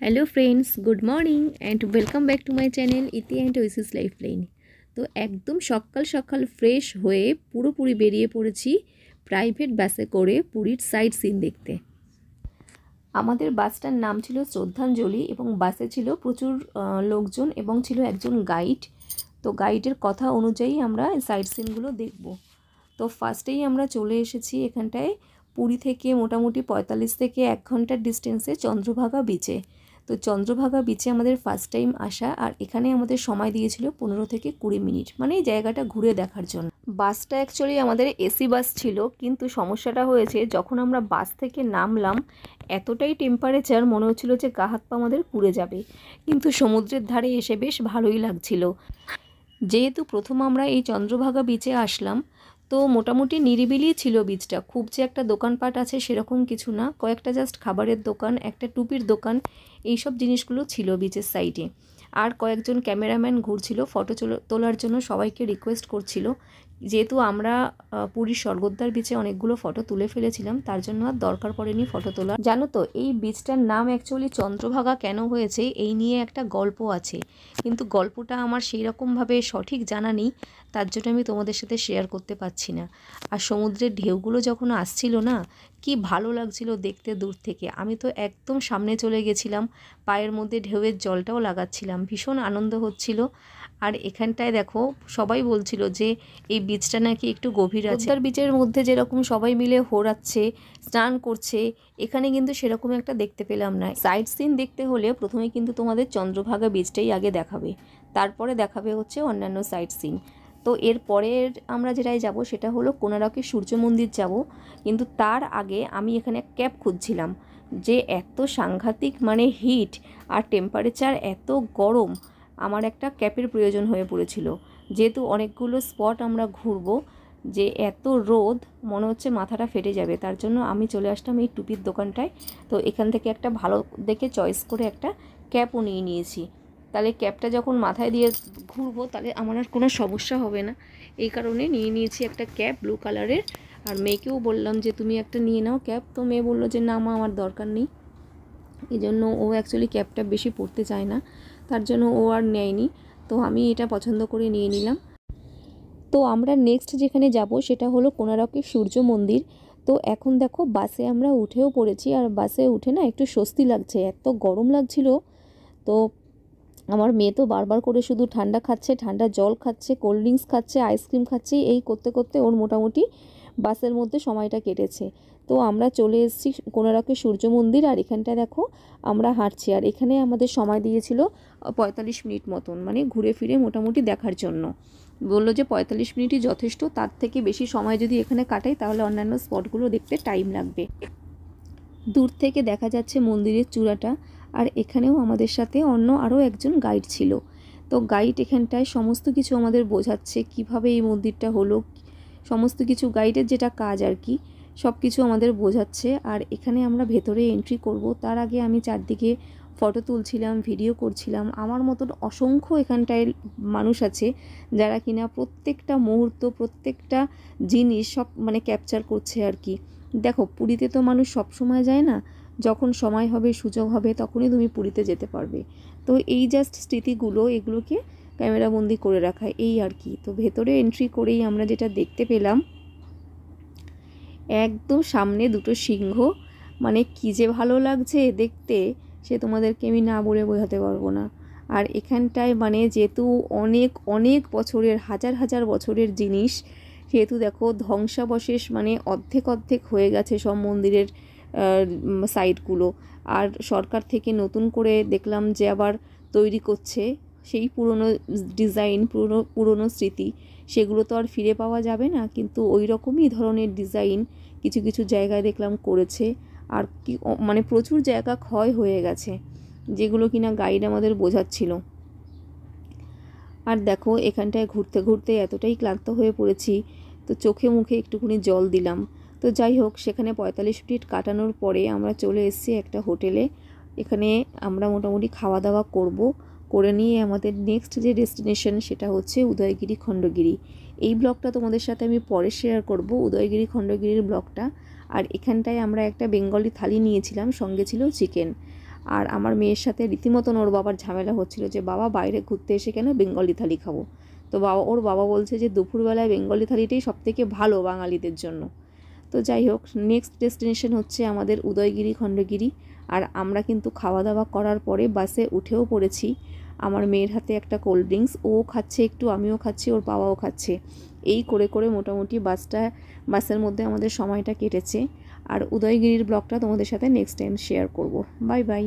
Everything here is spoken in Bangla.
Hello friends, good morning and welcome back to my channel ইতি অ্যান্ড ওয়েসিস লাইফ লাইন। তো একদম সকাল সকাল ফ্রেশ হয়ে পুরোপুরি বেরিয়ে পড়েছি প্রাইভেট বাসে করে পুরীর সাইট সিন দেখতে। আমাদের বাসটার নাম ছিল শ্রদ্ধাঞ্জলি এবং বাসে ছিল প্রচুর লোকজন এবং ছিল একজন গাইড। তো গাইডের কথা অনুযায়ী আমরা সাইট সিনগুলো দেখব। তো ফার্স্টেই আমরা চলে এসেছি এখানটায় পুরী থেকে মোটামুটি 45 থেকে 1 ঘন্টার ডিস্টেন্সে চন্দ্রভাগা বিচে। তো চন্দ্রভাগা বিচে আমাদের ফার্স্ট টাইম আসা, আর এখানে আমাদের সময় দিয়েছিল 15 থেকে 20 মিনিট, মানে এই জায়গাটা ঘুরে দেখার জন্য। বাসটা অ্যাকচুয়ালি আমাদের এসি বাস ছিল, কিন্তু সমস্যাটা হয়েছে যখন আমরা বাস থেকে নামলাম এতটাই টেম্পারেচার মনে হচ্ছিল যে গা হাত পা আমাদের পুড়ে যাবে, কিন্তু সমুদ্রের ধারে এসে বেশ ভালোই লাগছিল। যেহেতু প্রথম আমরা এই চন্দ্রভাগা বিচে আসলাম, তো মোটামুটি নিরিবিলি ছিল বিচটা, খুব যে একটা দোকানপাট আছে সেরকম কিছু না, কয়েকটা জাস্ট খাবারের দোকান, একটা টুপির দোকান, এইসব জিনিসগুলো ছিল বিচের সাইডে। আর কয়েকজন ক্যামেরাম্যান ঘুরছিল ফটো তোলার জন্য, সবাইকে রিকোয়েস্ট করছিল। যেহেতু আমরা পুরীর স্বর্গদ্বার বিচে অনেকগুলো ফটো তুলে ফেলেছিলাম, তার জন্য আর দরকার পড়েনি ফটো তোলা। জানো তো এই বিচটার নাম অ্যাকচুয়ালি চন্দ্রভাগা কেন হয়েছে, এই নিয়ে একটা গল্প আছে, কিন্তু গল্পটা আমার সেই রকমভাবে সঠিক জানা নেই, তার জন্য আমি তোমাদের সাথে শেয়ার করতে পারছি না। আর সমুদ্রের ঢেউগুলো যখন আসছিল না, কি ভালো লাগছিল দেখতে দূর থেকে। আমি তো একদম সামনে চলে গেছিলাম, পায়ের মধ্যে ঢেউয়ের জলটাও লাগাচ্ছিলাম, ভীষণ আনন্দ হচ্ছিল। আর এখানটায় দেখো সবাই বলছিল যে এই বিচটা নাকি একটু গভীর আছে। উত্তর বিচের মধ্যে যেরকম সবাই মিলে হোড়াচ্ছে, স্নান করছে, এখানে কিন্তু সেরকম একটা দেখতে পেলাম না। সাইট সিন দেখতে হলে প্রথমে কিন্তু তোমাদের চন্দ্রভাগা বিচটাই আগে দেখাবে, তারপরে দেখাবে হচ্ছে অন্যান্য সাইট সিন। তো এরপরের আমরা যেটাই যাব সেটা হলো কোনারকের সূর্য মন্দির যাব, কিন্তু তার আগে আমি এখানে ক্যাব খুঁজছিলাম, যে এত সাংঘাতিক মানে হিট আর টেম্পারেচার এত গরম, আমার একটা ক্যাপের প্রয়োজন হয়ে পড়েছিল। যেহেতু অনেকগুলো স্পট আমরা ঘুরবো, যে এত রোদ মনে হচ্ছে মাথাটা ফেটে যাবে, তার জন্য আমি চলে আসলাম এই টুপির দোকানটায়। তো এখান থেকে একটা ভালো দেখে চয়েস করে একটা ক্যাপও নিয়ে নিয়েছি, তাহলে ক্যাপটা যখন মাথায় দিয়ে ঘুরবো তাহলে আমার আর কোনো সমস্যা হবে না, এই কারণে নিয়ে নিয়েছি একটা ক্যাপ ব্লু কালারের। আর মেয়েকেও বললাম যে তুমি একটা নিয়ে নাও ক্যাপ, তো মেয়ে বললো যে না মা আমার দরকার নেই, এই জন্য ও অ্যাকচুয়ালি ক্যাপটা বেশি পরতে চায় না, তার জন্য ও আর নেয়নি। তো আমি এটা পছন্দ করে নিয়ে নিলাম। তো আমরা নেক্সট যেখানে যাব সেটা হলো কোনারকের সূর্য মন্দির। তো এখন দেখো বাসে আমরা উঠেও পড়েছি, আর বাসে উঠে না একটু স্বস্তি লাগছে, এত গরম লাগছিল। তো আমার মেয়ে তো বারবার করে শুধু ঠান্ডা খাচ্ছে, ঠান্ডা জল খাচ্ছে, কোল্ড ড্রিঙ্কস খাচ্ছে, আইসক্রিম খাচ্ছে, এই করতে করতে ওর মোটামুটি বাসের মধ্যে সময়টা কেটেছে। তো আমরা চলে এসেছি কোনারকের সূর্য মন্দির, আর এখানটা দেখো আমরা হাঁটছি, আর এখানে আমাদের সময় দিয়েছিল 45 মিনিট মতন, মানে ঘুরে ফিরে মোটামুটি দেখার জন্য। বললো যে 45 মিনিটই যথেষ্ট, তার থেকে বেশি সময় যদি এখানে কাটাই তাহলে অন্যান্য স্পটগুলো দেখতে টাইম লাগবে। দূর থেকে দেখা যাচ্ছে মন্দিরের চূড়াটা, আর এখানেও আমাদের সাথে অন্য আরও একজন গাইড ছিল। তো গাইড এখানটায় সমস্ত কিছু আমাদের বোঝাচ্ছে কিভাবে এই মন্দিরটা হলো, সমস্ত কিছু গাইডের যেটা কাজ আর কি, সব কিছু আমাদের বোঝাচ্ছে। আর এখানে আমরা ভেতরে এন্ট্রি করব, তার আগে আমি চারদিকে ফটো তুলছিলাম, ভিডিও করছিলাম। আমার মতন অসংখ্য এখানটায় মানুষ আছে যারা কিনা প্রত্যেকটা মুহূর্ত, প্রত্যেকটা জিনিস সব মানে ক্যাপচার করছে আর কি। দেখো পুরীতে তো মানুষ সব সময় যায় না, যখন সময় হবে সুযোগ হবে তখনই তুমি পুরীতে যেতে পারবে। তো এই জাস্ট স্মৃতিগুলো, এগুলোকে ক্যামেরাবন্দি করে রাখা, এই আর কি। তো ভেতরে এন্ট্রি করেই আমরা যেটা দেখতে পেলাম, একদম সামনে দুটো সিংহ, মানে কী যে ভালো লাগছে দেখতে, সে তোমাদেরকে আমি না বলে বোঝাতে পারবো না। আর এখানটায় মানে যেহেতু অনেক অনেক বছরের, হাজার হাজার বছরের জিনিস, সেহেতু দেখো ধ্বংসাবশেষ মানে অর্ধেক অর্ধেক হয়ে গেছে সব মন্দিরের সাইডগুলো। আর সরকার থেকে নতুন করে দেখলাম যে আবার তৈরি করছে, সেই পুরনো ডিজাইন, পুরনো স্মৃতি, সেগুলো তো আর ফিরে পাওয়া যাবে না, কিন্তু ওই রকমই ধরনের ডিজাইন কিছু কিছু জায়গায় দেখলাম করেছে। আর কি মানে প্রচুর জায়গা ক্ষয় হয়ে গেছে, যেগুলো কিনা গাইড আমাদের বোঝাচ্ছিল। আর দেখো এখানটায় ঘুরতে ঘুরতে এতটাই ক্লান্ত হয়ে পড়েছি, তো চোখে মুখে একটুখানি জল দিলাম। তো যাই হোক, সেখানে 45 মিনিট কাটানোর পরে আমরা চলে এসেছি একটা হোটেলে। এখানে আমরা মোটামুটি খাওয়া দাওয়া করে নিয়ে আমাদের নেক্সট যে ডেস্টিনেশন সেটা হচ্ছে উদয়গিরি খণ্ডগিরি। এই ব্লগটা তোমাদের সাথে আমি পরে শেয়ার করব, উদয়গিরি খণ্ডগিরির ব্লগটা। আর এখানটায় আমরা একটা বেঙ্গলি থালি নিয়েছিলাম, সঙ্গে ছিল চিকেন। আর আমার মেয়ের সাথে রীতিমতন ওর বাবার ঝামেলা হচ্ছিল যে বাবা বাইরে ঘুরতে এসে কেন বেঙ্গলি থালি খাবো। তো ওর বাবা বলছে যে দুপুরবেলায় বেঙ্গলি থালিটাই সবথেকে ভালো বাঙালিদের জন্য। তো যাই হোক, নেক্সট ডেস্টিনেশন হচ্ছে আমাদের উদয়গিরি খণ্ডগিরি। আর আমরা কিন্তু খাওয়া দাওয়া করার পরে বাসে উঠেও পড়েছি। আমার মেয়ের হাতে একটা কোল্ড ড্রিঙ্কস, ও খাচ্ছে একটু, আমিও খাচ্ছি, ওর বাবাও খাচ্ছে। এই করে করে মোটামুটি বাসের মধ্যে আমাদের সময়টা কেটেছে। আর উদয়গিরির ব্লগটা তোমাদের সাথে নেক্সট টাইম শেয়ার করব। Bye bye.